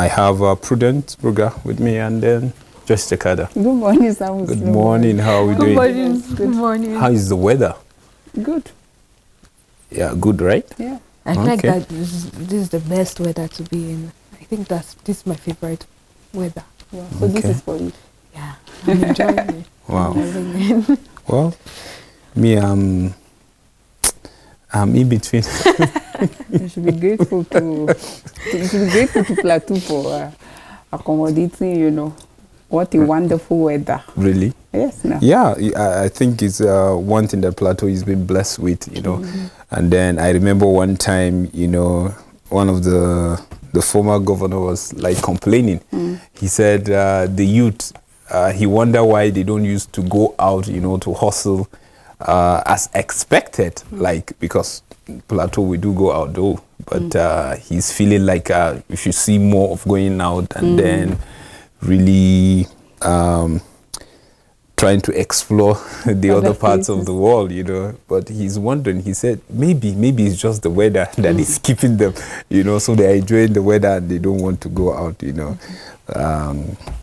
I have Prudent Bruga with me, and then just Takada. Good morning, Sam. Good morning. How are we doing? Good morning. Good morning. How is the weather? Good. Yeah, good, right? Yeah. I think that this is the best weather to be in. I think this is my favorite weather. Yeah. So this is for you. Yeah, I'm enjoying it. Wow. Well, me, I'm in between. You should be grateful to Plateau for accommodating, what a wonderful weather. Really? Yes. No. Yeah, I think it's one thing that Plateau has been blessed with, And then I remember one time, one of the former governor was like complaining. He said the youth, he wonder why they don't used to go out, to hustle as expected, like, because Plateau we do go out though, but he's feeling like we should see more of going out and then really trying to explore the other parts of the world, But he's wondering, he said, maybe it's just the weather that is keeping them, so they're enjoying the weather and they don't want to go out, That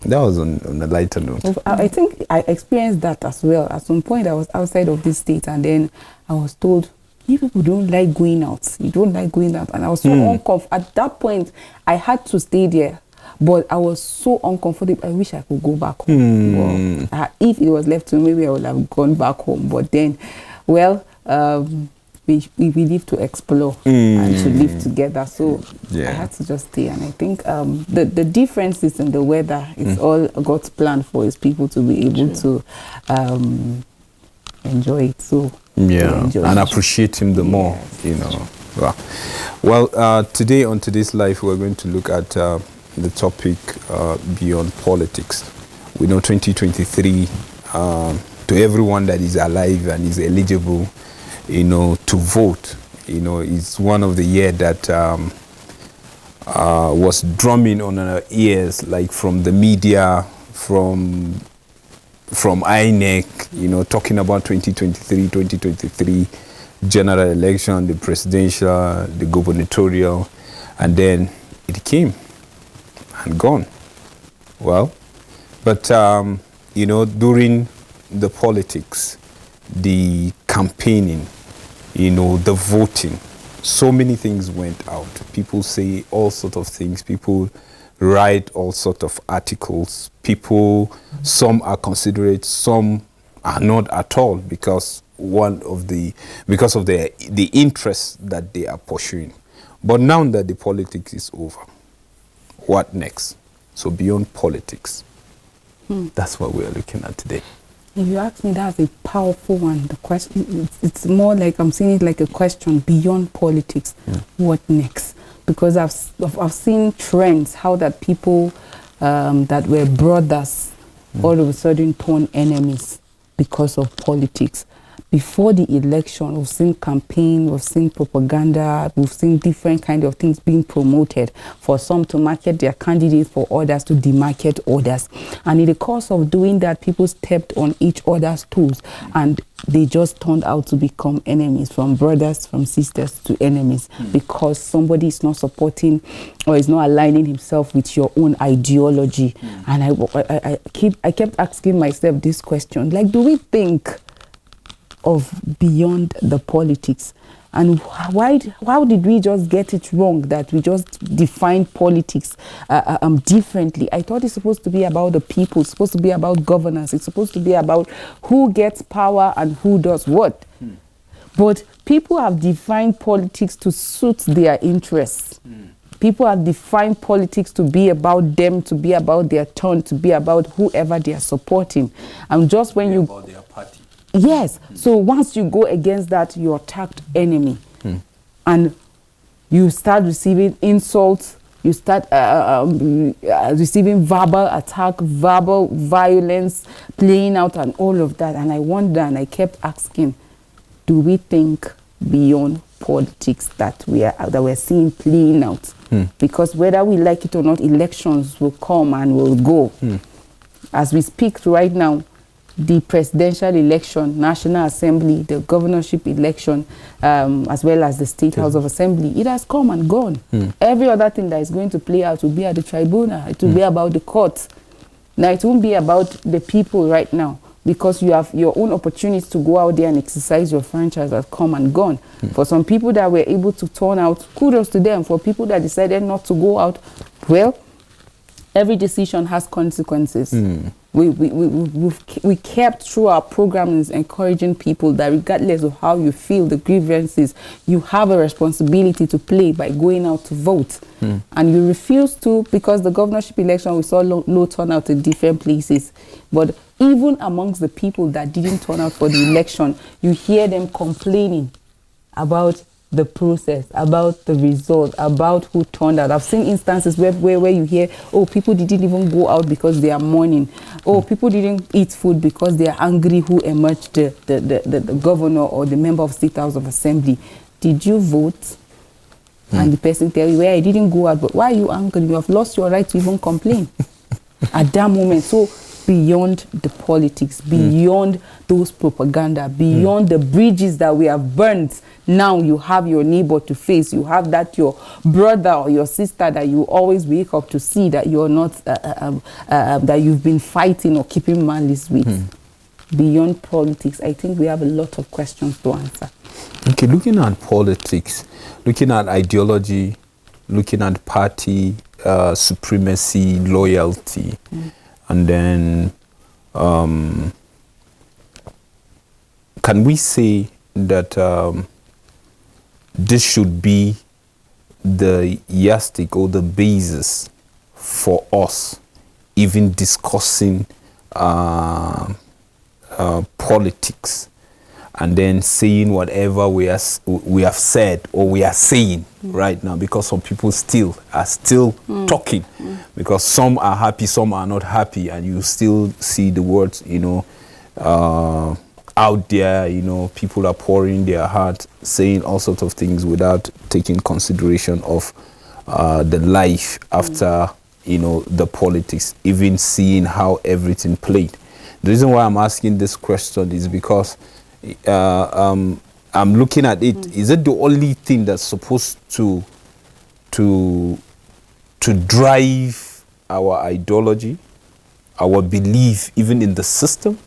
was on a lighter note. I think I experienced that as well. At some point, I was outside of this state, and then I was told, you people don't like going out. You don't like going out. And I was so uncomfortable. At that point, I had to stay there. But I was so uncomfortable. I wish I could go back home. Well, if it was left to me, maybe I would have gone back home. But then, well, we live to explore and to live together. So I had to just stay. And I think the differences in the weather, it's all God's plan for His people to be able to enjoy it. So and appreciate Him the more, Well, today on today's life, we're going to look at the topic beyond politics. We know 2023, to everyone that is alive and is eligible, to vote, is one of the year that was drumming on our ears, like from the media, from INEC, talking about 2023 general election, the presidential, the gubernatorial, and then it came and gone. Well, but during the politics, the campaigning, the voting, so many things went out. People say all sorts of things. People write all sorts of articles. People, some are considerate, some are not at all, because of the interests that they are pursuing. But now that the politics is over, what next? So beyond politics, that's what we are looking at today. If you ask me, that's a powerful one. The question, it's more like, I'm seeing it like a question beyond politics. What next? Because I've seen trends, how that people that were brothers all of a sudden turn enemies because of politics. Before the election, we've seen campaign, we've seen propaganda, we've seen different kind of things being promoted, for some to market their candidates, for others to demarket others. And in the course of doing that, people stepped on each other's toes, and they just turned out to become enemies, from brothers, from sisters to enemies, because somebody is not supporting or is not aligning himself with your own ideology. And I kept asking myself this question, like, do we think of beyond the politics? And how did we just get it wrong, that we just define politics differently? I thought it's supposed to be about the people, it's supposed to be about governance, it's supposed to be about who gets power and who does what. But people have defined politics to suit their interests. People have defined politics to be about them, to be about their turn, to be about whoever they are supporting. And just when you... about their party. Yes. So once you go against that, you're attacked enemy. And you start receiving insults, you start receiving verbal attack, verbal violence playing out, and all of that. And I wonder, and I kept asking, do we think beyond politics that we're seeing playing out? Because whether we like it or not, elections will come and will go. As we speak right now, the presidential election, National Assembly, the governorship election, as well as the State House of Assembly, it has come and gone. Every other thing that is going to play out will be at the tribunal. It will be about the courts. Now, it won't be about the people right now, because you have your own opportunities to go out there and exercise your franchise has come and gone. For some people that were able to turn out, kudos to them. For people that decided not to go out, well, every decision has consequences. We kept through our programs encouraging people that regardless of how you feel, the grievances, you have a responsibility to play by going out to vote. And you refuse to, because the governorship election, we saw low turnout in different places. But even amongst the people that didn't turn out for the election, you hear them complaining about the process, about the result, about who turned out. I've seen instances where you hear, oh, people didn't even go out because they are mourning. Oh, people didn't eat food because they are angry who emerged the governor or the member of State House of Assembly. Did you vote? And the person tell you, well, I didn't go out, but why are you angry? You have lost your right to even complain at that moment. So beyond the politics, beyond those propaganda, beyond the bridges that we have burnt, now you have your neighbor to face. You have that your brother or your sister that you always wake up to see that you're not, that you've been fighting or keeping malice with. Beyond politics, I think we have a lot of questions to answer. Okay, looking at politics, looking at ideology, looking at party supremacy, loyalty, and then can we say that this should be the yardstick or the basis for us even discussing politics, and then saying whatever we have said or we are saying right now, because some people are still talking, because some are happy, some are not happy, and you still see the words, out there, people are pouring their heart, saying all sorts of things without taking consideration of the life after, the politics, even seeing how everything played. The reason why I'm asking this question is because I'm looking at it. Is it the only thing that's supposed to drive our ideology, our belief, even in the system?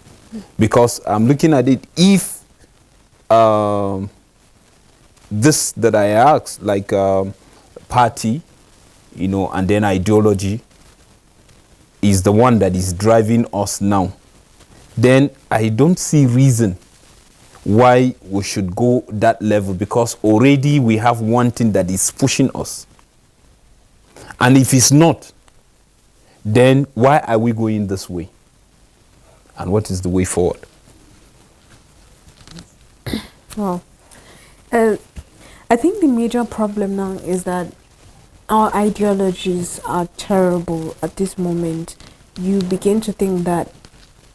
Because I'm looking at it, if this that I asked, like party, and then ideology is the one that is driving us now, then I don't see reason why we should go that level, because already we have one thing that is pushing us. And if it's not, then why are we going this way? And what is the way forward? Well, I think the major problem now is that our ideologies are terrible at this moment. You begin to think that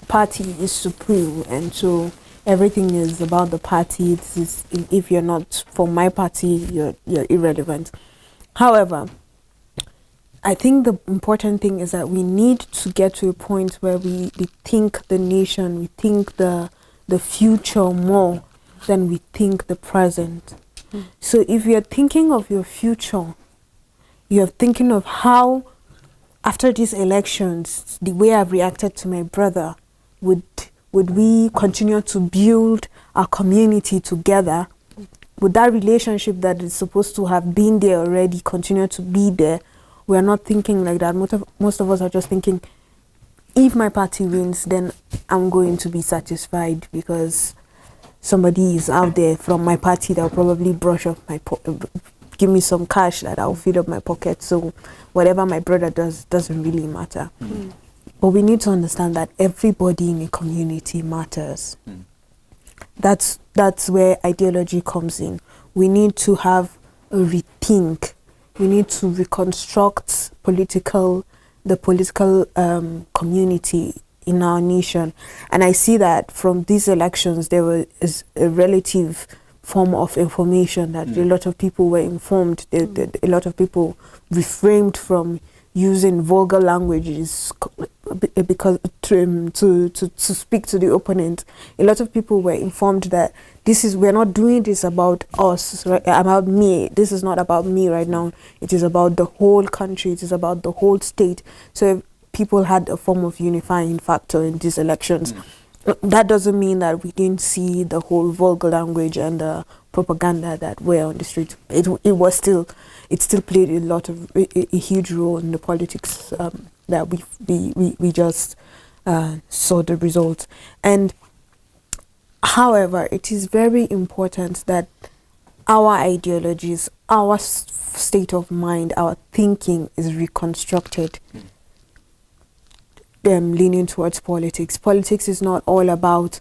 party is supreme, and so everything is about the party. If you're not for my party, you're irrelevant. However, I think the important thing is that we need to get to a point where we think the nation, we think the future more than we think the present. So if you're thinking of your future, you're thinking of how, after these elections, the way I've reacted to my brother, would we continue to build our community together? Would that relationship that is supposed to have been there already continue to be there? We're not thinking like that. Most of us are just thinking, if my party wins, then I'm going to be satisfied because somebody is out there from my party that will probably brush off my give me some cash that I'll fill up my pocket. So whatever my brother does doesn't really matter. But we need to understand that everybody in a community matters. That's where ideology comes in. We need to have a rethink. We need to reconstruct the political community in our nation. And I see that from these elections, there is a relative form of information that a lot of people were informed. A lot of people refrained from using vulgar languages, because to speak to the opponent, a lot of people were informed that we're not doing this about us, right, about me. This is not about me right now. It is about the whole country. It is about the whole state. So people had a form of unifying factor in these elections. That doesn't mean that we didn't see the whole vulgar language and the propaganda that were on the street. It still played a huge role in the politics that we just saw the results. And however, it is very important that our ideologies, our state of mind, our thinking is reconstructed. Leaning towards politics. Politics is not all about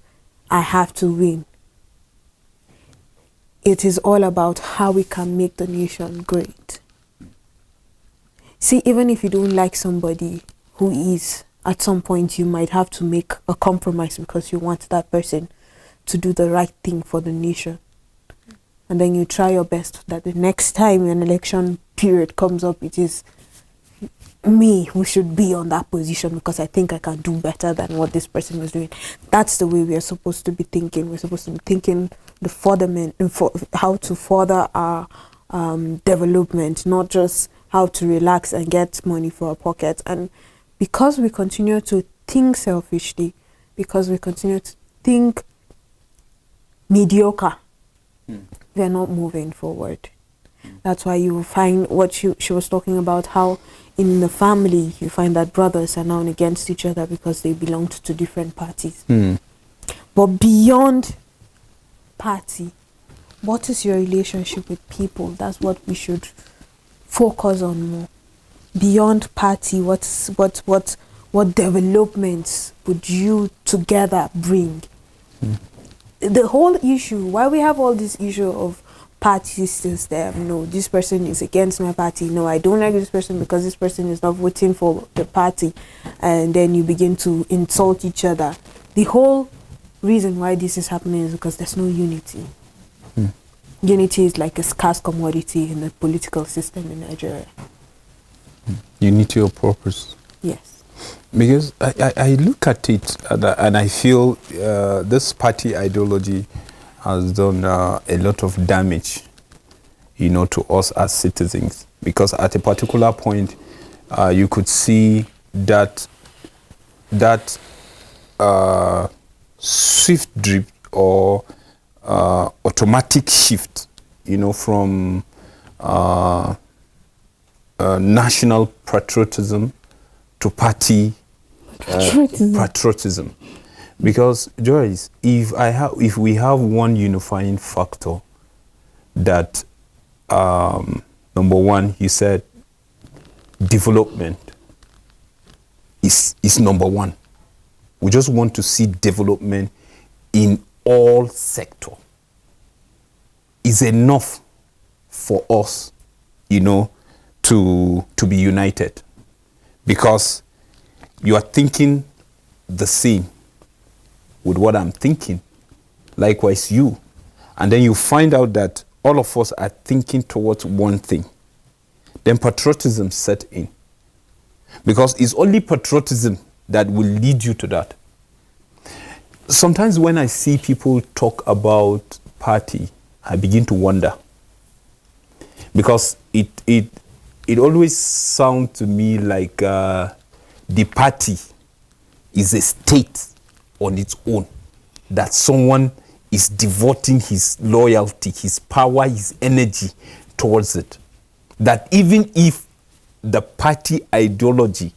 I have to win. It is all about how we can make the nation great. See, even if you don't like somebody who is, at some point you might have to make a compromise because you want that person to do the right thing for the nation. And then you try your best that the next time an election period comes up, it is me who should be on that position because I think I can do better than what this person was doing. That's the way we are supposed to be thinking. We're supposed to be thinking the furtherment, how to further our development, not just how to relax and get money for our pockets. And because we continue to think selfishly, because we continue to think mediocre, we're not moving forward. That's why you find what she was talking about, how in the family you find that brothers are now against each other because they belonged to different parties. But beyond party, what is your relationship with people? That's what we should focus on more. Beyond party, what developments would you together bring? The whole issue, why we have all this issue of party system, no, this person is against my party, no, I don't like this person because this person is not voting for the party, and then you begin to insult each other. The whole reason why this is happening is because there's no unity. Unity is like a scarce commodity in the political system in Nigeria. Unity of purpose. Yes. Because I look at it and I feel this party ideology has done a lot of damage, to us as citizens. Because at a particular point, you could see that swift drift or automatic shift, from national patriotism to party patriotism. Because Joyce, if we have one unifying factor that number one, you said development is number one. We just want to see development in all sector. Is enough for us, to be united, because you are thinking the same with what I'm thinking, likewise you, and then you find out that all of us are thinking towards one thing. Then patriotism set in, because it's only patriotism that will lead you to that. Sometimes when I see people talk about party, I begin to wonder, because it always sounds to me like the party is a state on its own, that someone is devoting his loyalty, his power, his energy towards it. That even if the party ideology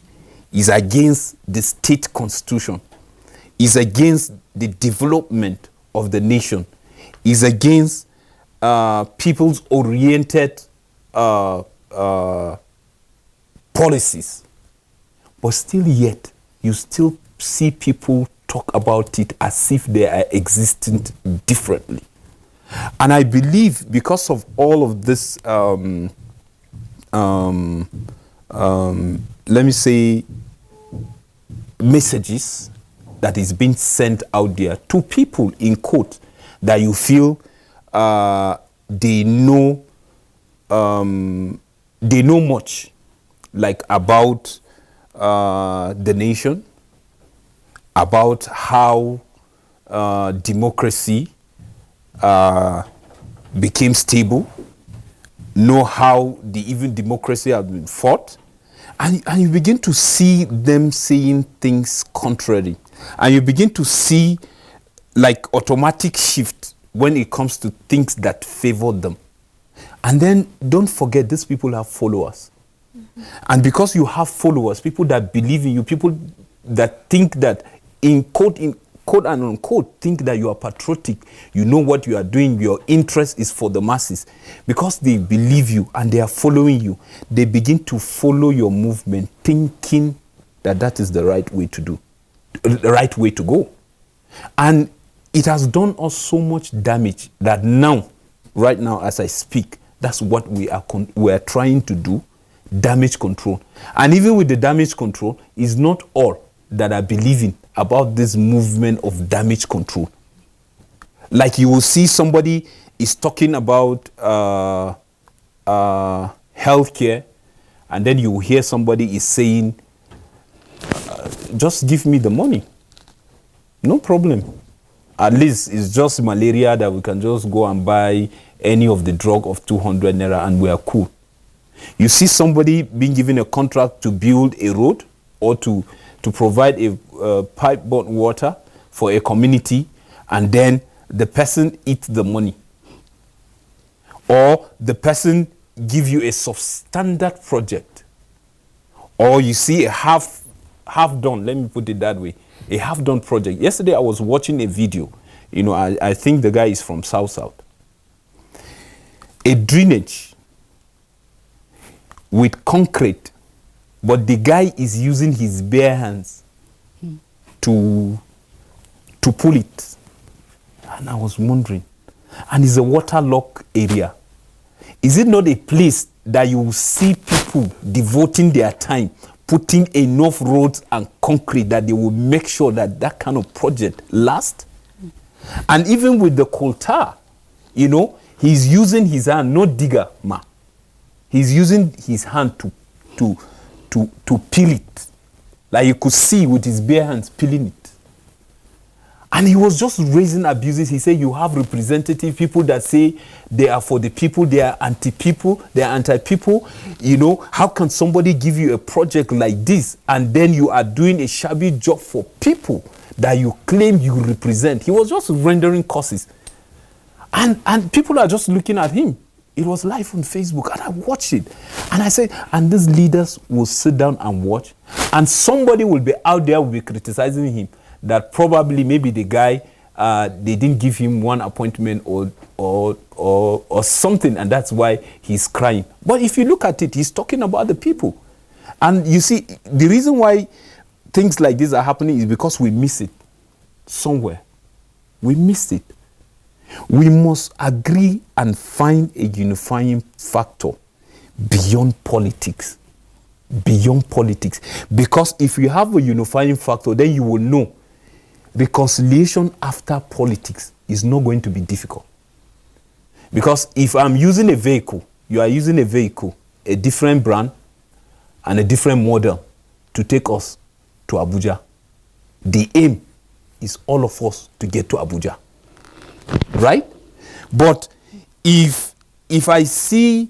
is against the state constitution, is against the development of the nation, is against people's oriented policies, but still yet you still see people talk about it as if they are existing differently. And I believe because of all of this let me say messages that is being sent out there to people, in quote, that you feel they know much, like about the nation, about how democracy became stable, know how even democracy has been fought, and you begin to see them saying things contrary, and you begin to see like automatic shift when it comes to things that favor them. And then don't forget, these people have followers. And because you have followers, people that believe in you, people that think that in quote and unquote think that you are patriotic, you know what you are doing, your interest is for the masses. Because they believe you and they are following you, they begin to follow your movement, thinking that that is the right way to do, the right way to go. And it has done us so much damage that now, right now as I speak, that's what we are trying to do, damage control. And even with the damage control, it's not all that are believing about this movement of damage control. Like you will see somebody is talking about healthcare, and then you will hear somebody is saying, just give me the money. No problem. At least it's just malaria that we can just go and buy any of the drug of 200 naira and we are cool. You see somebody being given a contract to build a road or to provide a pipe-borne water for a community, and then the person eats the money. Or the person give you a substandard project. Or you see a half done, let me put it that way, a half-done project. Yesterday I was watching a video. You know, I think the guy is from South. A drainage with concrete, but the guy is using his bare hands to pull it. And I was wondering, and it's a waterlogged area. Is it not a place that you will see people devoting their time, putting enough roads and concrete that they will make sure that that kind of project lasts? And even with the coal tar, you know, he's using his hand, no digger, ma. He's using his hand to peel it. Like you could see with his bare hands peeling it. And he was just raising abuses. He said, you have representative people that say they are for the people, they are anti-people, they are anti-people. You know, how can somebody give you a project like this and then you are doing a shabby job for people that you claim you represent? He was just rendering curses. And people are just looking at him. It was live on Facebook, and I watched it. And I said, and these leaders will sit down and watch, and somebody will be out there, will be criticizing him, that probably maybe the guy, they didn't give him one appointment or something, and that's why he's crying. But if you look at it, he's talking about the people. And you see, the reason why things like this are happening is because we miss it somewhere. We missed it. We must agree and find a unifying factor beyond politics. Beyond politics. Because if you have a unifying factor, then you will know reconciliation after politics is not going to be difficult. Because if I'm using a vehicle, you are using a vehicle, a different brand and a different model to take us to Abuja. The aim is all of us to get to Abuja. Right? But if I see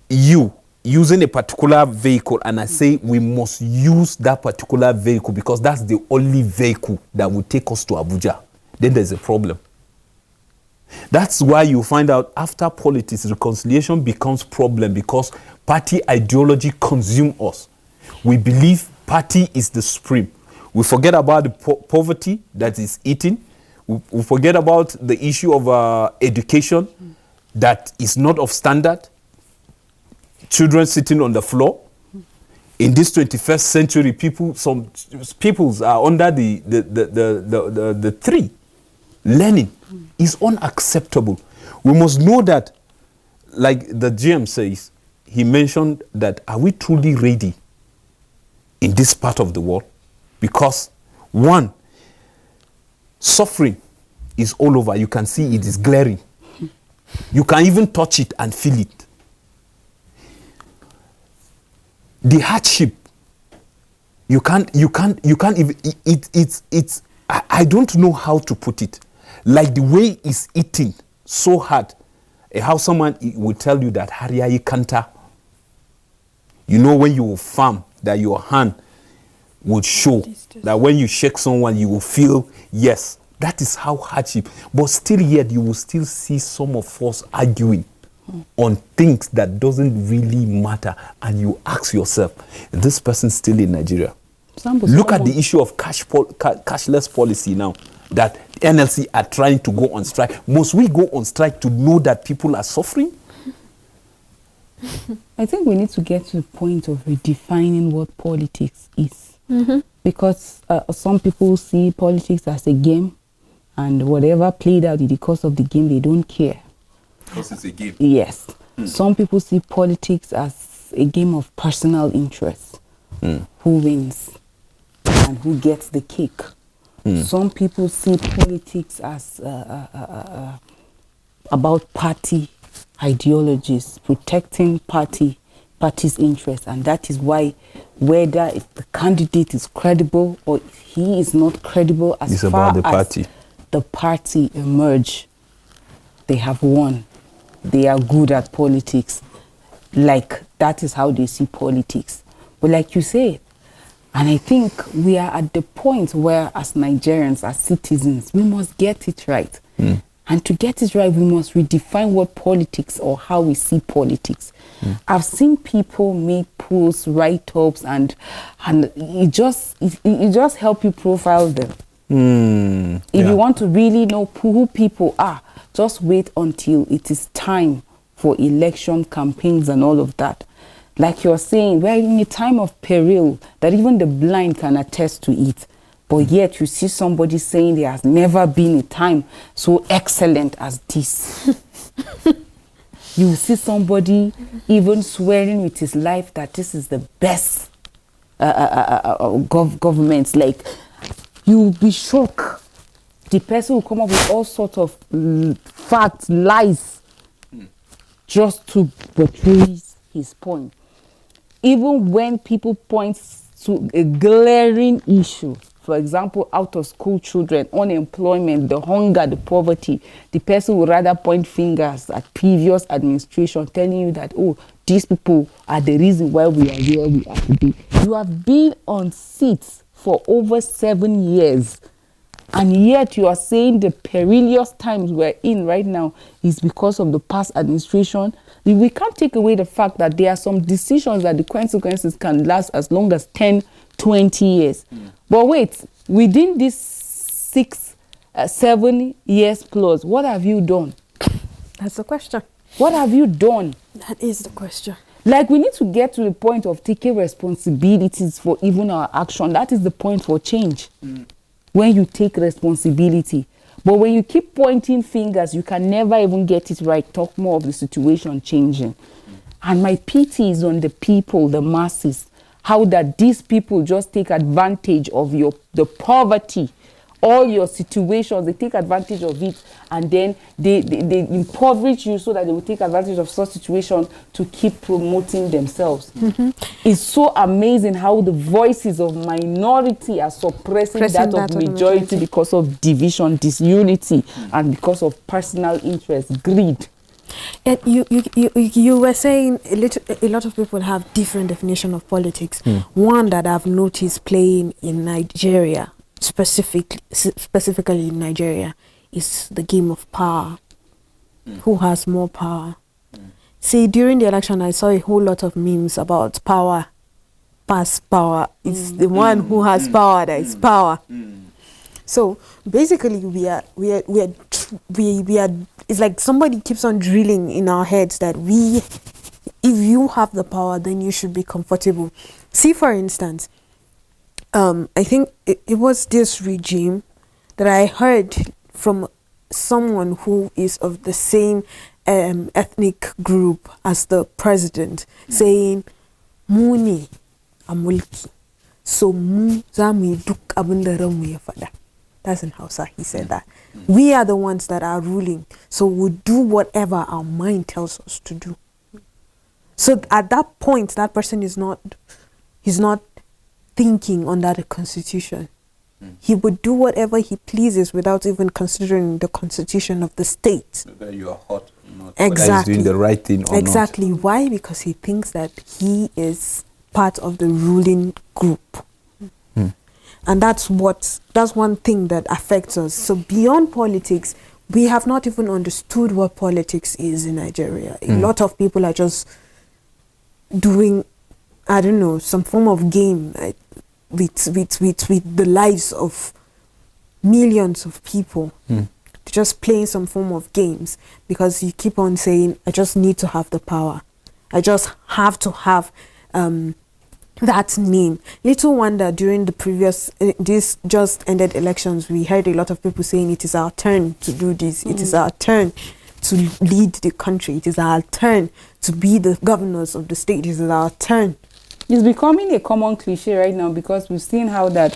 you using a particular vehicle and I say we must use that particular vehicle because that's the only vehicle that will take us to Abuja, then there's a problem. That's why you find out after politics, reconciliation becomes problem because party ideology consumes us. We believe party is the supreme. We forget about the poverty that is eating. We forget about the issue of education that is not of standard. Children sitting on the floor. In this 21st century, some peoples are under the tree. Learning is unacceptable. We must know that, like the GM says, he mentioned that are we truly ready in this part of the world? Because one, suffering is all over. You can see it is glaring. You can even touch it and feel it. The hardship You can't even, it's, I don't know how to put it. Like the way it's eating so hard, how someone will tell you that Hariya Kanta, you know, when you farm, that your hand will show, that when you shake someone, you will feel, yes, that is how hardship. But still yet, you will still see some of us arguing on things that doesn't really matter. And you ask yourself, is this person still in Nigeria? Look at the issue of cashless policy now, that NLC are trying to go on strike. Must we go on strike to know that people are suffering? I think we need to get to the point of redefining what politics is. Because some people see politics as a game, and whatever played out in the course of the game, they don't care. Because it's a game. Yes. Some people see politics as a game of personal interest. Who wins and who gets the cake. Some people see politics as about party ideologies, protecting party's interests, and that is why whether if the candidate is credible or if he is not credible, as it's far about the as party. The party emerge, they have won. They are good at politics. Like, that is how they see politics. But like you said, and I think we are at the point where, as Nigerians, as citizens, we must get it right. And to get it right, we must redefine what politics or how we see politics. I've seen people make posts, write-ups, and it just help you profile them. If you want to really know who people are, just wait until it is time for election campaigns and all of that. Like you're saying, we're in a time of peril that even the blind can attest to it. But yet you see somebody saying there has never been a time so excellent as this. You see somebody even swearing with his life that this is the best government. Like, you'll be shocked. The person will come up with all sorts of facts, lies, just to portray his point. Even when people point to a glaring issue, for example, out of school children, unemployment, the hunger, the poverty, the person will rather point fingers at previous administration, telling you that, oh, these people are the reason why we are where we are today. You have been on seats for over 7 years, and yet you are saying the perilous times we're in right now is because of the past administration. We can't take away the fact that there are some decisions that the consequences can last as long as 10, 20 years. But wait, within these 6, 7 years plus, what have you done? That's the question. What have you done? That is the question. Like, we need to get to the point of taking responsibilities for even our action. That is the point for change. When you take responsibility. But when you keep pointing fingers, you can never even get it right. Talk more of the situation changing. And my pity is on the people, the masses. How that these people just take advantage of the poverty, all your situations, they take advantage of it, and then they impoverish you so that they will take advantage of such situations to keep promoting themselves. It's so amazing how the voices of minority are suppressing that of majority because of division, disunity, and because of personal interest, greed. And you were saying a lot of people have different definition of politics. One that I've noticed playing in Nigeria, specifically in Nigeria, is the game of power. Who has more power? See, during the election, I saw a whole lot of memes about power, past power. It's the one who has power that is power. So basically, we are. It's like somebody keeps on drilling in our heads that if you have the power, then you should be comfortable. See, for instance, I think it was this regime that I heard from someone who is of the same ethnic group as the president, saying, "Muni amulki, so mu zamu duk abinda ranmu ya fada." That's in Hausa. He said that we are the ones that are ruling, so we do whatever our mind tells us to do. So at that point, that person is not thinking under the constitution. He would do whatever he pleases without even considering the constitution of the state. Whether you are hot or not. Exactly. Whether he's doing the right thing or not. Exactly. Why? Because he thinks that he is part of the ruling group. And that's one thing that affects us. So beyond politics, we have not even understood what politics is in Nigeria. A lot of people are just doing, I don't know, some form of game with the lives of millions of people. Just playing some form of games because you keep on saying, I just need to have the power. I just have to have that name. Little wonder during the previous, this just ended elections, we heard a lot of people saying it is our turn to do this. It is our turn to lead the country. It is our turn to be the governors of the state. It is our turn. It's becoming a common cliche right now because we've seen how that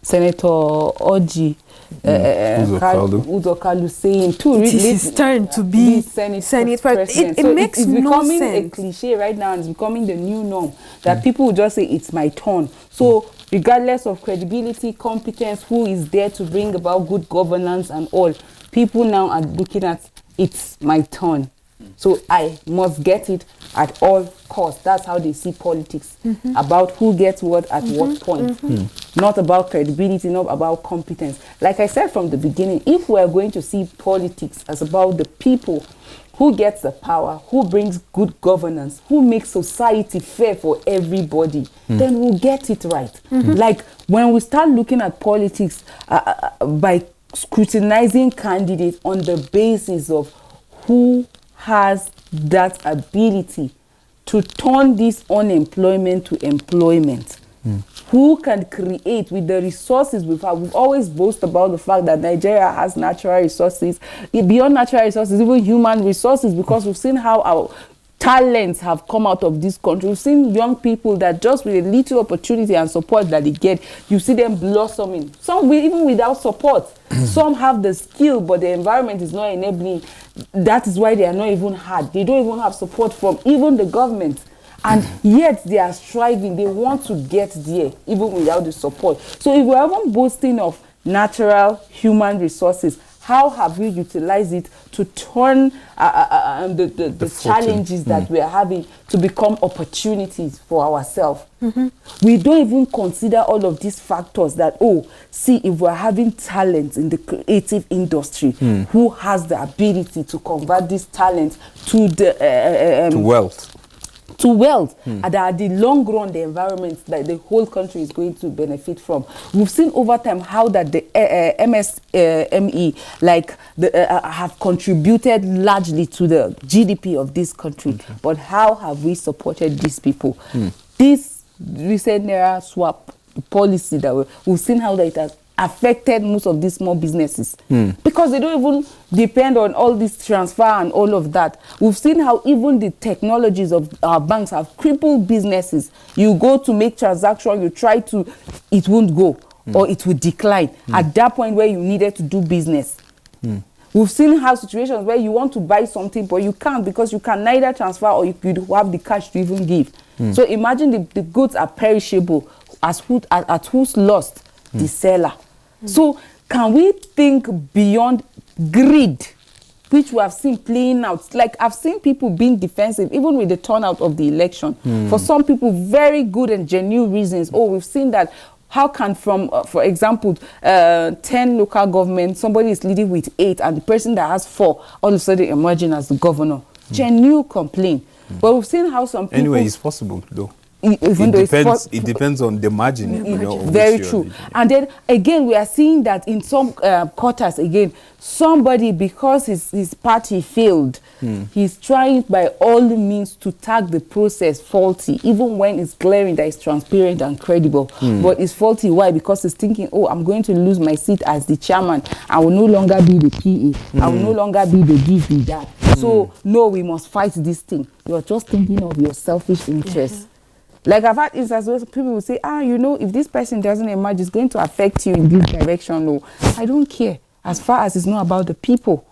Senator Oji Uzokalu saying it is his turn to be Senate President. It makes it's no becoming sense. a cliche right now, and it's becoming the new norm that people will just say it's my turn. So regardless of credibility, competence, who is there to bring about good governance and all, people now are looking at it's my turn. So I must get it at all costs. That's how they see politics, about who gets what at what point. Not about credibility, not about competence. Like I said from the beginning, if we're going to see politics as about the people who gets the power, who brings good governance, who makes society fair for everybody, then we'll get it right. Like when we start looking at politics by scrutinizing candidates on the basis of who has that ability to turn this unemployment to employment. Who can create with the resources we've had? We've always boast about the fact that Nigeria has natural resources. Beyond natural resources, even human resources, because we've seen how our talents have come out of this country. We've seen young people that just with a little opportunity and support that they get, you see them blossoming. Some even without support. Some have the skill, but the environment is not enabling. That is why they are not even hard. They don't even have support from even the government. And yet they are striving. They want to get there, even without the support. So if we're even boasting of natural human resources, how have we utilized it to turn the challenges that we are having to become opportunities for ourselves? We don't even consider all of these factors that, see, if we're having talent in the creative industry, who has the ability to convert this talent to the to wealth? To wealth, and at the long run, the environment that the whole country is going to benefit from. We've seen over time how that the MSME have contributed largely to the GDP of this country. But how have we supported these people? This recent Naira swap policy that we've seen how that it has affected most of these small businesses because they don't even depend on all this transfer and all of that. We've seen how even the technologies of our banks have crippled businesses. You go to make transaction, you try to, it won't go or it will decline at that point where you needed to do business. We've seen how situations where you want to buy something but you can't because you can neither transfer or you have the cash to even give. So imagine the goods are perishable at who's lost? The seller. So can we think beyond greed, which we have seen playing out? Like I've seen people being defensive, even with the turnout of the election. For some people, very good and genuine reasons. We've seen that. How can from, for example, 10 local governments, somebody is leading with 8 and the person that has 4 all of a sudden emerging as the governor? Genuine complaint. But we've seen how some people... Anyway, it's possible though. It depends on the margin. Very true. And then again, we are seeing that in some quarters, again, somebody, because his party failed, he's trying by all means to tag the process faulty, even when it's glaring that it's transparent and credible. But it's faulty. Why? Because he's thinking, I'm going to lose my seat as the chairman. I will no longer be the PA. I will no longer be the this, the that. So, no, we must fight this thing. You're just thinking of your selfish interests. Like I've had instances where people will say, if this person doesn't emerge, it's going to affect you in this direction. No, I don't care as far as it's not about the people.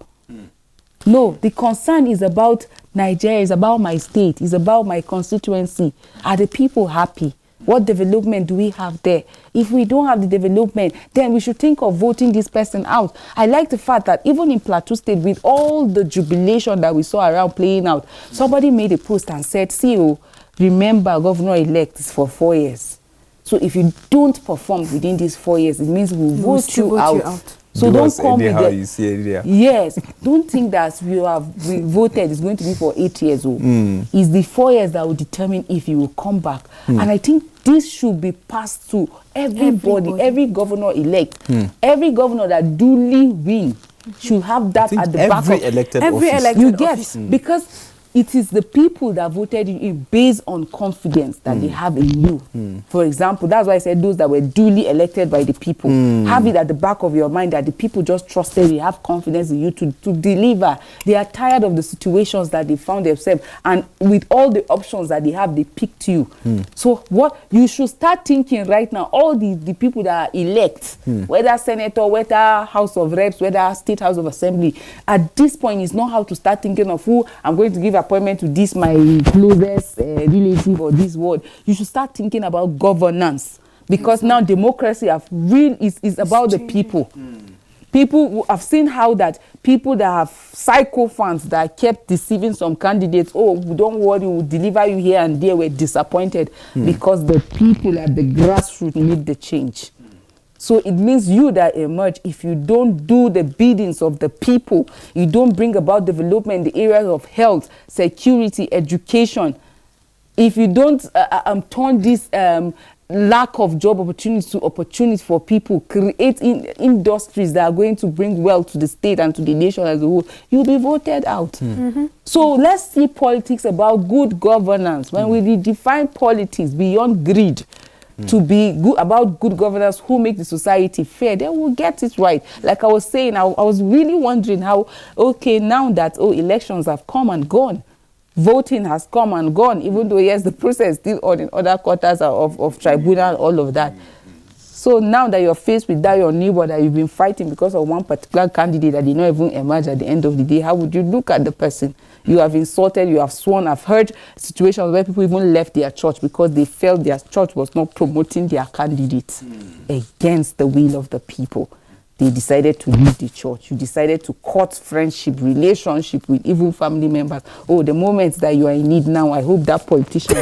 No, the concern is about Nigeria, it's about my state, it's about my constituency. Are the people happy? What development do we have there? If we don't have the development, then we should think of voting this person out. I like the fact that even in Plateau State, with all the jubilation that we saw around playing out, somebody made a post and said, see, remember, governor-elect is for 4 years. So if you don't perform within these 4 years, it means we'll vote you out. So don't come with how you see it there. Yes, don't think that we voted is going to be for 8 years old. It's the 4 years that will determine if you will come back. And I think this should be passed to everybody. Every governor-elect, every governor that duly win should have that at the back of every elected office. You get, because it is the people that voted you in based on confidence that they have in you. For example, that's why I said those that were duly elected by the people. Have it at the back of your mind that the people just trusted you, have confidence in you to deliver. They are tired of the situations that they found themselves, and with all the options that they have, they picked you. So what you should start thinking right now, all the people that are elect, whether senator, whether House of Reps, whether State House of Assembly, at this point is not how to start thinking of who I'm going to give appointment to, this my closest relative or this word. You should start thinking about governance, because now democracy is about the people. People who have seen how that people that have psycho funds that kept deceiving some candidates, don't worry, we'll deliver you here and there, were disappointed because the people at the grassroots need the change. So it means you that emerge, if you don't do the biddings of the people, you don't bring about development in the areas of health, security, education, if you don't turn this lack of job opportunities to opportunities for people, create industries that are going to bring wealth to the state and to the nation as a whole, you'll be voted out. So let's see politics about good governance. When we redefine politics beyond greed, to be good about good governance, who make the society fair, then we'll get it right. Like I was saying, I was really wondering how, now that elections have come and gone, voting has come and gone, even though yes, the process is still on in other quarters of tribunal, all of that. So now that you're faced with that, your neighbor that you've been fighting because of one particular candidate that did not even emerge at the end of the day, how would you look at the person? You have insulted, you have sworn. I've heard situations where people even left their church because they felt their church was not promoting their candidates against the will of the people. They decided to leave the church. You decided to cut friendship, relationship with even family members. The moment that you are in need now, I hope that politician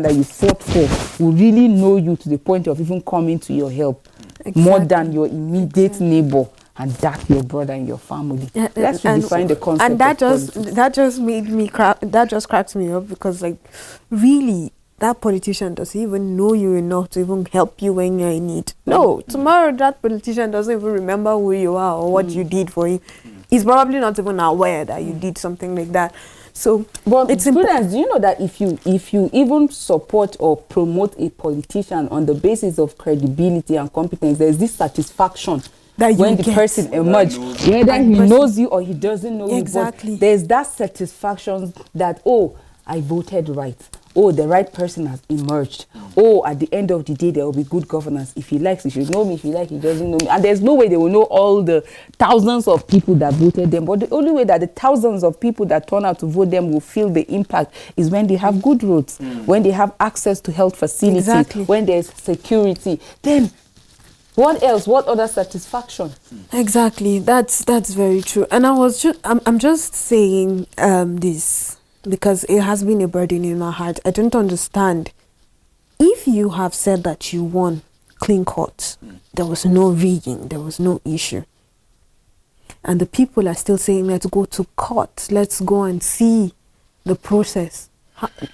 that you fought for will really know you to the point of even coming to your help, more than your immediate neighbor. And that your brother and your family. Let's redefine the concept. And that just cracks me up, because really, that politician doesn't even know you enough to even help you when you're in need. No, tomorrow that politician doesn't even remember who you are or what you did for him. He's probably not even aware that you did something like that. So, but it's important. Do you know that if you even support or promote a politician on the basis of credibility and competence, there's this satisfaction that when the person emerges, whether he knows you or he doesn't know you, but there's that satisfaction that, I voted right. The right person has emerged. At the end of the day, there will be good governance. If he likes, he should know me. If he likes, he doesn't know me. And there's no way they will know all the thousands of people that voted them. But the only way that the thousands of people that turn out to vote them will feel the impact is when they have good roads, when they have access to health facilities, when there's security. Then what else? What other satisfaction? Exactly. That's very true. And I'm just saying this because it has been a burden in my heart. I don't understand. If you have said that you won clean cut, there was no rigging, there was no issue, and the people are still saying, let's go to court, let's go and see the process.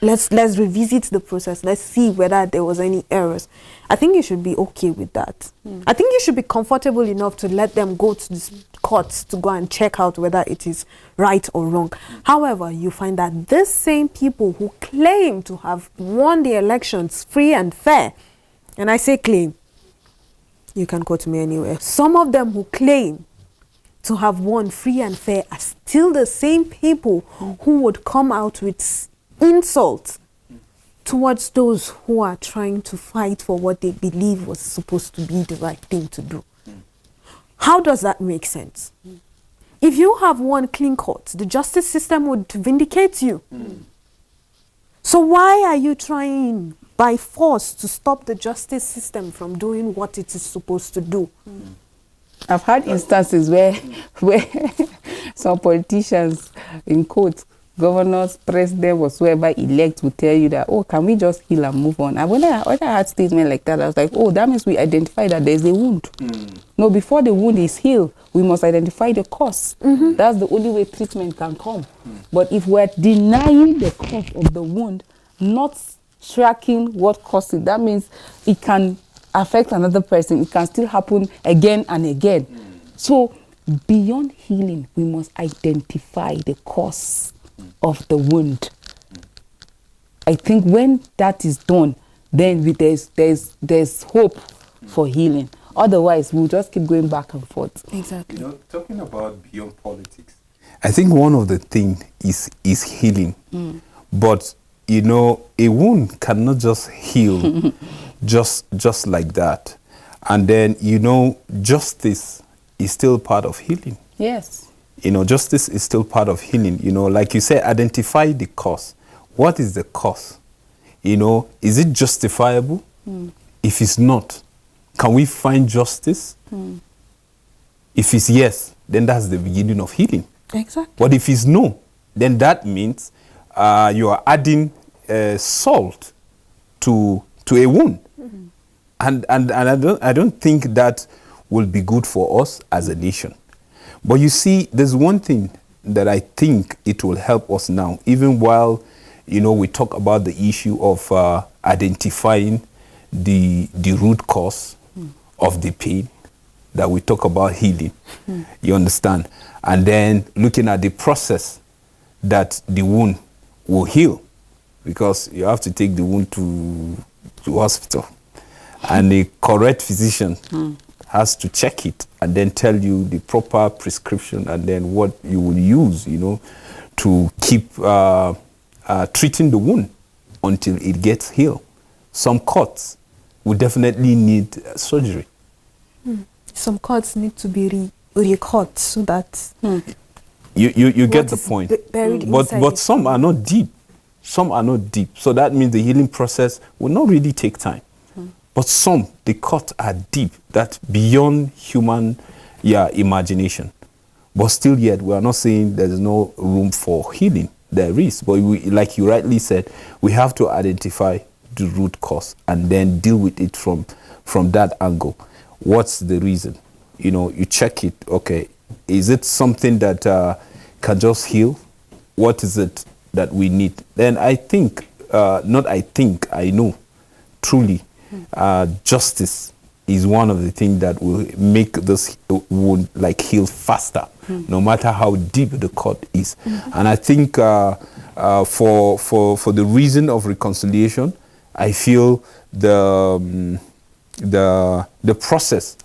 Let's revisit the process. Let's see whether there was any errors. I think you should be okay with that. I think you should be comfortable enough to let them go to the courts to go and check out whether it is right or wrong. However, you find that these same people who claim to have won the elections free and fair, and I say claim, you can quote me anywhere. Some of them who claim to have won free and fair are still the same people who would come out with insult towards those who are trying to fight for what they believe was supposed to be the right thing to do. How does that make sense? If you have won clean cut, the justice system would vindicate you. So why are you trying by force to stop the justice system from doing what it is supposed to do. I've had instances where some politicians, in quotes, governors, president, whatsoever elect will tell you that, oh, can we just heal and move on? And when I had statements like that, I was like, oh, that means we identify that there's a wound. No, before the wound is healed, we must identify the cause. That's the only way treatment can come. But if we're denying the cause of the wound, not tracking what caused it, that means it can affect another person. It can still happen again and again. So beyond healing, we must identify the cause of the wound. I think when that is done, then there's hope for healing. Otherwise, we'll just keep going back and forth. Exactly. Talking about beyond politics, I think one of the things is healing. But a wound cannot just heal just like that. And then justice is still part of healing. Yes. Justice is still part of healing. Like you say, identify the cause. What is the cause? Is it justifiable? If it's not, can we find justice? If it's yes, then that's the beginning of healing. Exactly. But if it's no, then that means you are adding salt to a wound. And I don't think that will be good for us as a nation. But you see, there's one thing that I think it will help us now, even while, we talk about the issue of identifying the root cause of the pain, that we talk about healing. You understand? And then looking at the process that the wound will heal, because you have to take the wound to hospital, and the correct physician has to check it and then tell you the proper prescription and then what you will use, to keep treating the wound until it gets healed. Some cuts will definitely need surgery. Some cuts need to be recut so that you get the point. But some are not deep. Some are not deep. So that means the healing process will not really take time. But some, the cuts are deep, that's beyond human imagination. But still yet, we are not saying there's no room for healing. There is. But like you rightly said, we have to identify the root cause and then deal with it from that angle. What's the reason? You check it. Okay, is it something that can just heal? What is it that we need? Then I think, I know, truly, justice is one of the things that will make this wound heal faster, no matter how deep the cut is. And I think for the reason of reconciliation, I feel the process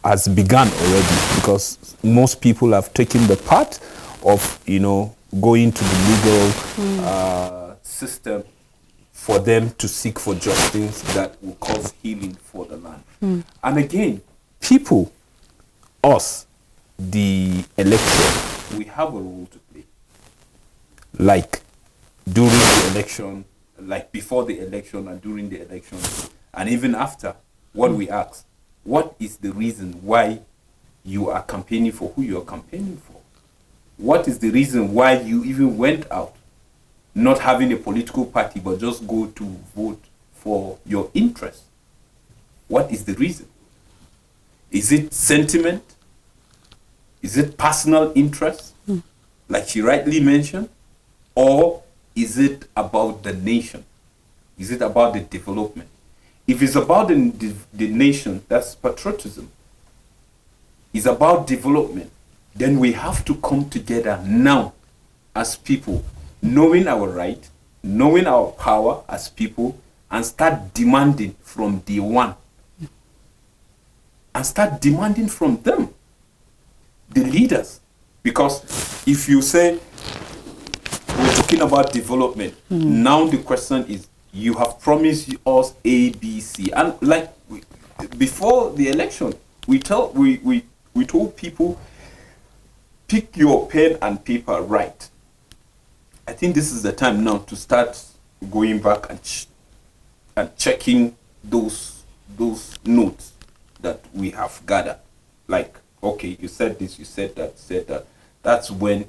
has begun already, because most people have taken the path of going to the legal system for them to seek for justice that will cause healing for the land. And again, people, us, the electorate, we have a role to play. Like during the election, like before the election and during the election, and even after, what we ask, what is the reason why you are campaigning for who you are campaigning for? What is the reason why you even went out? Not having a political party, but just go to vote for your interest. What is the reason? Is it sentiment? Is it personal interest, like she rightly mentioned? Or is it about the nation? Is it about the development? If it's about the nation, that's patriotism. It's about development. Then we have to come together now as people, knowing our right, knowing our power as people, and start demanding from day one. And start demanding from them, the leaders. Because if you say, we're talking about development, now the question is, you have promised us A, B, C. And before the election, we told people, pick your pen and paper, write. I think this is the time now to start going back and and checking those notes that we have gathered. Like, okay, you said this, you said that. That's when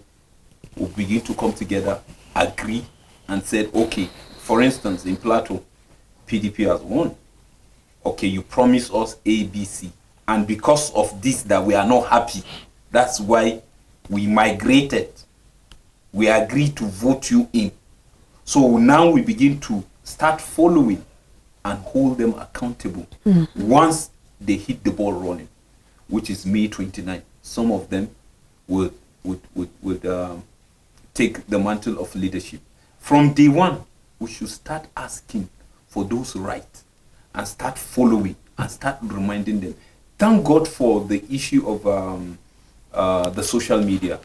we begin to come together, agree, and said, okay, for instance, in Plateau, PDP has won. Okay, you promised us A, B, C. And because of this that we are not happy, that's why we migrated. We agreed to vote you in. So now we begin to start following and hold them accountable once they hit the ball running, which is May 29. Some of them would take the mantle of leadership. From day one, we should start asking for those rights and start following and start reminding them. Thank God for the issue of the social media,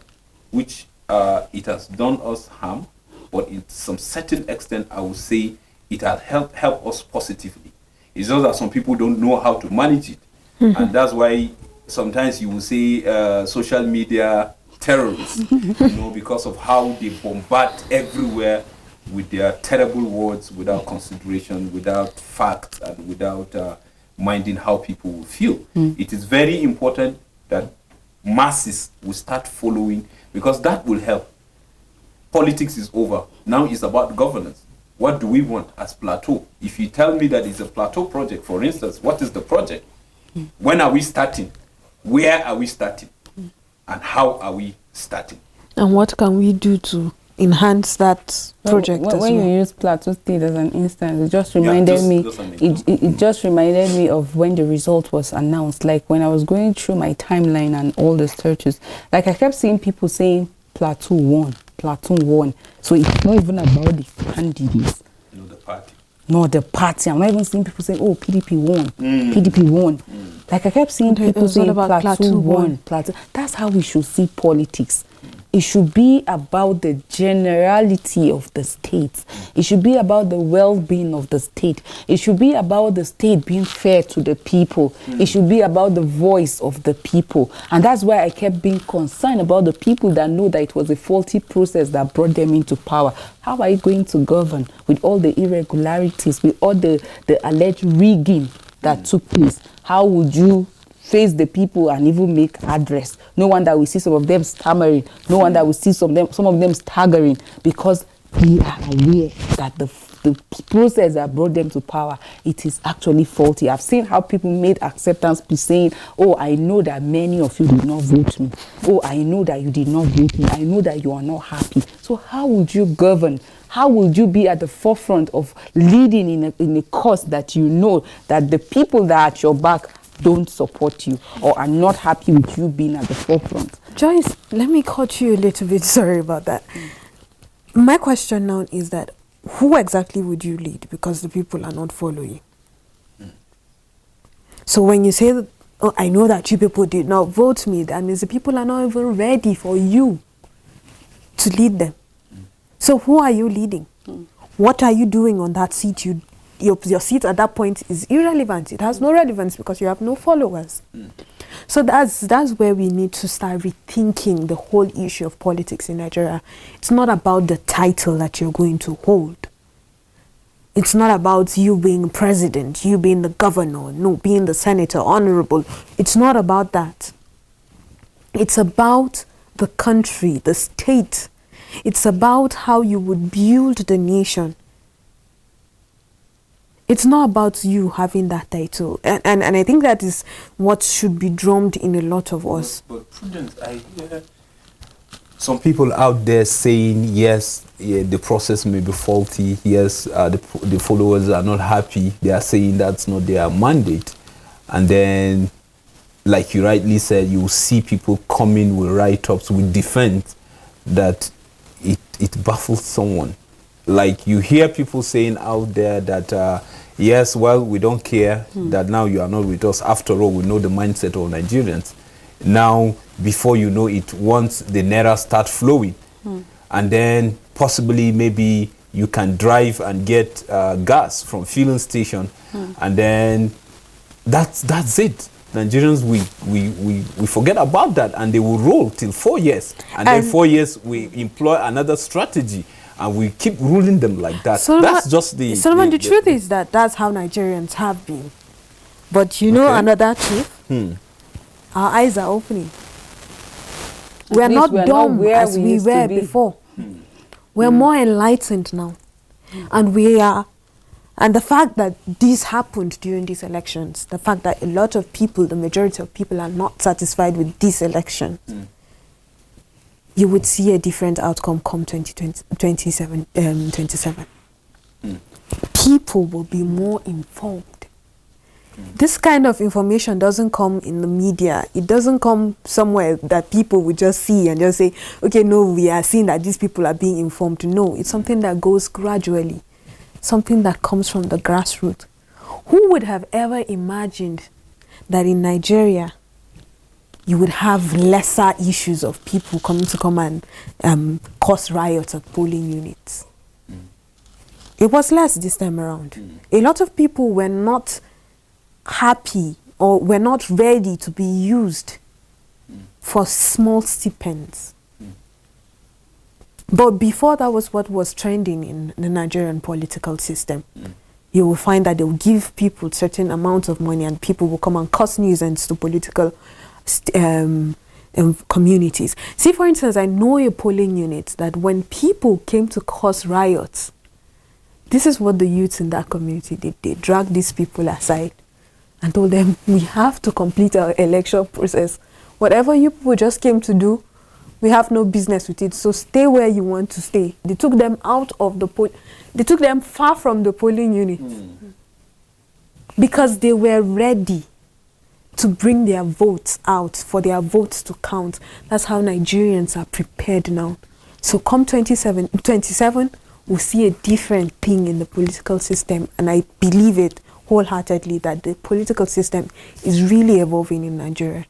which it has done us harm, but in some certain extent, I would say it has helped us positively. It's just that some people don't know how to manage it. And that's why sometimes you will see social media terrorists, because of how they bombard everywhere with their terrible words, without consideration, without facts, and without minding how people will feel. It is very important that masses will start following, because that will help. Politics is over. Now it's about governance. What do we want as Plateau? If you tell me that it's a Plateau project, for instance, what is the project? When are we starting? Where are we starting? And how are we starting? And what can we do to enhance that project? When you use Plateau State as an instance, it just reminded me. It just reminded me of when the result was announced. Like when I was going through my timeline and all the searches, like I kept seeing people saying Plateau won, Plateau won. So it's not even about the candidates. No, the party. No, the party. I'm not even seeing people saying, "Oh, PDP won, PDP won." Like I kept seeing people saying Plateau won, Plateau. That's how we should see politics. It should be about the generality of the state. It should be about the well-being of the state. It should be about the state being fair to the people. It should be about the voice of the people. And that's why I kept being concerned about the people that know that it was a faulty process that brought them into power. How are you going to govern with all the irregularities, with all the alleged rigging that took place? How would you face the people and even make address? No wonder we see some of them stammering. No wonder we see some of them staggering, because we are aware that the process that brought them to power, it is actually faulty. I've seen how people made acceptance be saying, "Oh, I know that many of you did not vote me. Oh, I know that you did not vote me. I know that you are not happy." So how would you govern? How would you be at the forefront of leading in a cause that you know that the people that are at your back don't support you or are not happy with you being at the forefront? Joyce, let me cut you a little bit. Sorry about that. My question now is that who exactly would you lead, because the people are not following? So when you say, "Oh, I know that you people did not vote me," that means the people are not even ready for you to lead them. So who are you leading? What are you doing on that seat? Your seat at that point is irrelevant. It has no relevance because you have no followers. So that's where we need to start rethinking the whole issue of politics in Nigeria. It's not about the title that you're going to hold. It's not about you being president, you being the governor, no, being the senator, honorable. It's not about that. It's about the country, the state. It's about how you would build the nation. It's not about you having that title. And I think that is what should be drummed in a lot of us. But Prudence, I hear some people out there saying, yes, the process may be faulty. Yes, the followers are not happy. They are saying that's not their mandate. And then, like you rightly said, you will see people coming with write-ups, with defense that it baffles someone. Like you hear people saying out there that, yes, well, we don't care that now you are not with us. After all, we know the mindset of Nigerians. Now, before you know it, once the naira start flowing, and then possibly maybe you can drive and get gas from filling station, and then that's it. Nigerians, we forget about that, and they will roll till 4 years, and then 4 years we employ another strategy, and we keep ruling them like that. Solomon, That's just the... Solomon, the truth is that that's how Nigerians have been. But you know another truth? Our eyes are opening. We're not dumb as we were before. We're more enlightened now. And we are... And the fact that this happened during these elections, the fact that a lot of people, the majority of people, are not satisfied with this election, you would see a different outcome come 27. People will be more informed. This kind of information doesn't come in the media. It doesn't come somewhere that people will just see and just say, okay, no, we are seeing that these people are being informed. No, it's something that goes gradually. Something that comes from the grassroots. Who would have ever imagined that in Nigeria you would have lesser issues of people coming to come and cause riots at polling units? It was less this time around. A lot of people were not happy or were not ready to be used for small stipends. But before, that was what was trending in the Nigerian political system. You will find that they will give people certain amounts of money and people will come and cause nuisance to political communities. See, for instance, I know a polling unit that when people came to cause riots, this is what the youths in that community did. They dragged these people aside and told them, we have to complete our election process. Whatever you people just came to do, we have no business with it, so stay where you want to stay. They took them out of the they took them far from the polling unit because they were ready to bring their votes out, for their votes to count. That's how Nigerians are prepared now. So come 27, we'll see a different thing in the political system, and I believe it wholeheartedly that the political system is really evolving in Nigeria.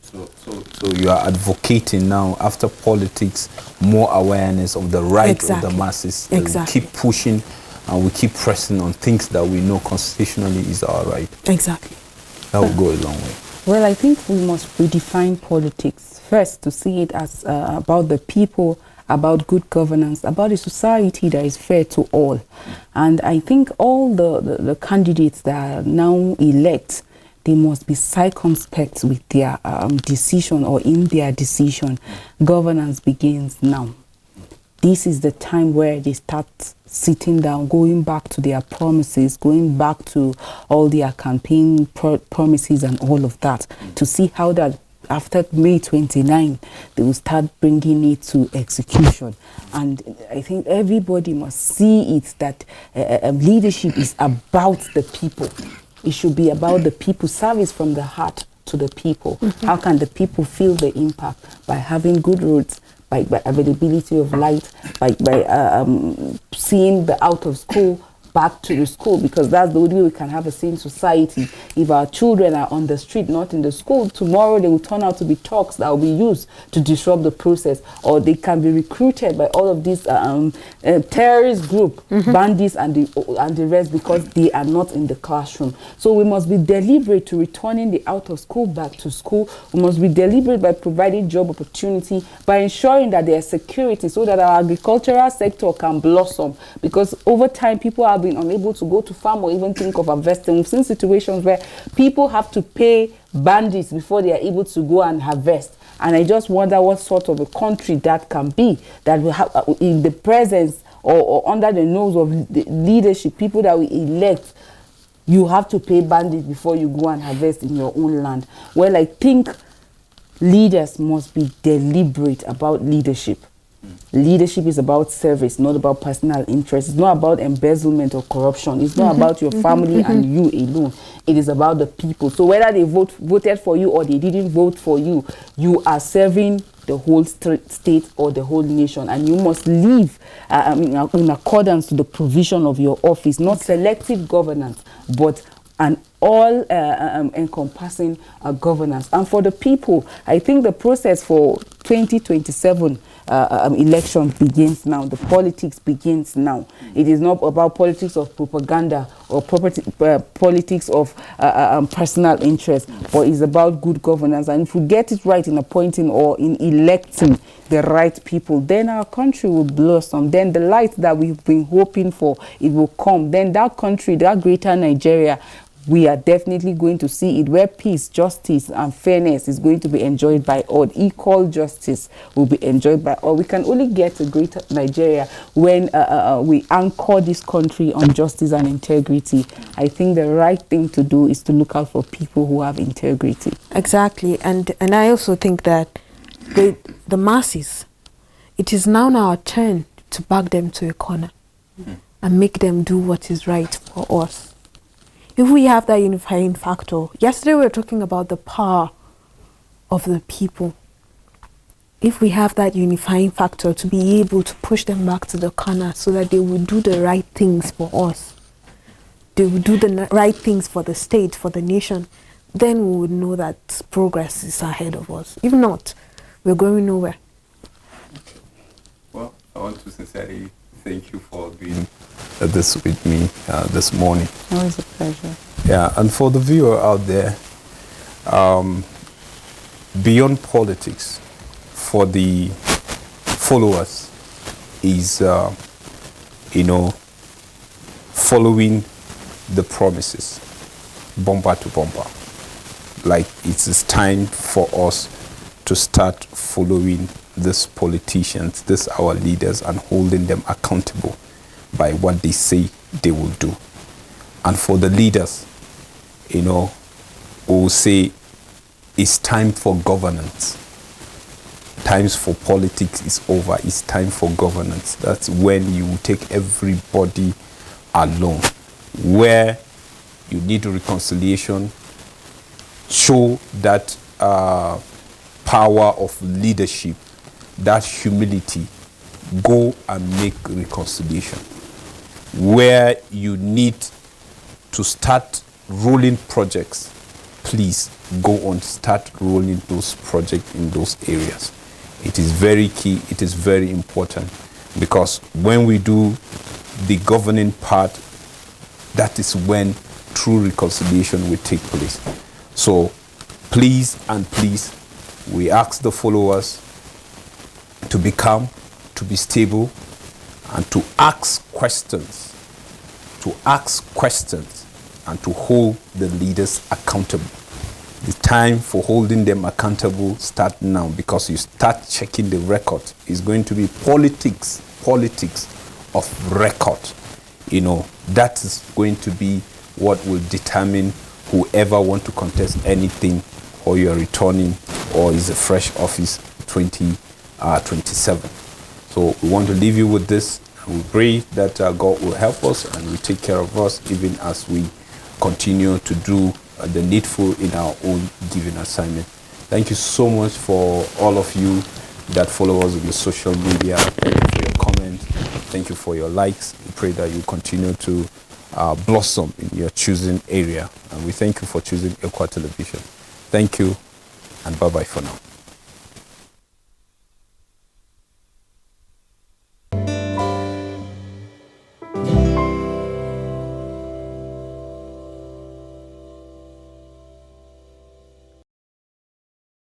So you are advocating now, after politics, more awareness of the right of the masses. Exactly. We keep pushing and we keep pressing on things that we know constitutionally is our right. Exactly. That will go a long way. Well, I think we must redefine politics first to see it as about the people, about good governance, about a society that is fair to all. And I think all the candidates that are now elect, they must be circumspect with their decision or in their decision. Governance begins now. This is the time where they start sitting down, going back to their promises, going back to all their campaign promises and all of that, to see how that after May 29, they will start bringing it to execution. And I think everybody must see it that leadership is about the people. It should be about the people, service from the heart to the people. How can the people feel the impact? By having good roads, by availability of light, by seeing the out of school back to the school, because that's the only way we can have a sane society. If our children are on the street, not in the school, tomorrow they will turn out to be thugs that will be used to disrupt the process, or they can be recruited by all of these terrorist group, bandits and the rest, because they are not in the classroom. So we must be deliberate to returning the out of school back to school. We must be deliberate by providing job opportunity, by ensuring that there is security so that our agricultural sector can blossom, because over time people have been unable to go to farm or even think of harvesting. We've seen situations where people have to pay bandits before they are able to go and harvest. And I just wonder what sort of a country that can be, that will have in the presence or under the nose of the leadership, people that we elect, you have to pay bandits before you go and harvest in your own land. Well, I think leaders must be deliberate about leadership. Leadership is about service, not about personal interest. It's not about embezzlement or corruption. It's not about your family and you alone. It is about the people. So whether they voted for you or they didn't vote for you, you are serving the whole state or the whole nation, and you must live in accordance to the provision of your office. Not selective governance, but an all encompassing governance. And for the people, I think the process for 2027 election begins now. The politics begins now. It is not about politics of propaganda or politics of personal interest, but it's about good governance. And if we get it right in appointing or in electing the right people, then our country will blossom. Then the light that we've been hoping for, it will come. Then that country, that greater Nigeria, we are definitely going to see it, where peace, justice, and fairness is going to be enjoyed by all. Equal justice will be enjoyed by all. We can only get a greater Nigeria when we anchor this country on justice and integrity. I think the right thing to do is to look out for people who have integrity. Exactly, and I also think that the masses, it is now our turn to back them to a corner and make them do what is right for us. If we have that unifying factor, yesterday we were talking about the power of the people. If we have that unifying factor to be able to push them back to the corner so that they will do the right things for us, they will do the right things for the state, for the nation, then we would know that progress is ahead of us. If not, we're going nowhere. Well, I want to sincerely thank you for being this with me this morning. Always a pleasure. Yeah, and for the viewer out there, beyond politics, for the followers is, following the promises, bumper to bumper. Like it is time for us to start following these politicians, these our leaders, and holding them accountable by what they say they will do. And for the leaders, who will say it's time for governance. Times for politics is over. It's time for governance. That's when you will take everybody alone. Where you need reconciliation, show that power of leadership, that humility, go and make reconciliation. Where you need to start rolling projects, please go on, start rolling those projects in those areas. It is very key, it is very important, because when we do the governing part, that is when true reconciliation will take place. So please and please, we ask the followers to be calm, to be stable, and to ask questions, and to hold the leaders accountable. The time for holding them accountable start now, because you start checking the record. It's going to be politics of record. That is going to be what will determine whoever want to contest anything, or you're returning, or is a fresh office 2027. So we want to leave you with this. We pray that God will help us and will take care of us, even as we continue to do the needful in our own given assignment. Thank you so much for all of you that follow us on the social media. Thank you for your comments. Thank you for your likes. We pray that you continue to blossom in your choosing area. And we thank you for choosing Equa Television. Thank you, and bye-bye for now.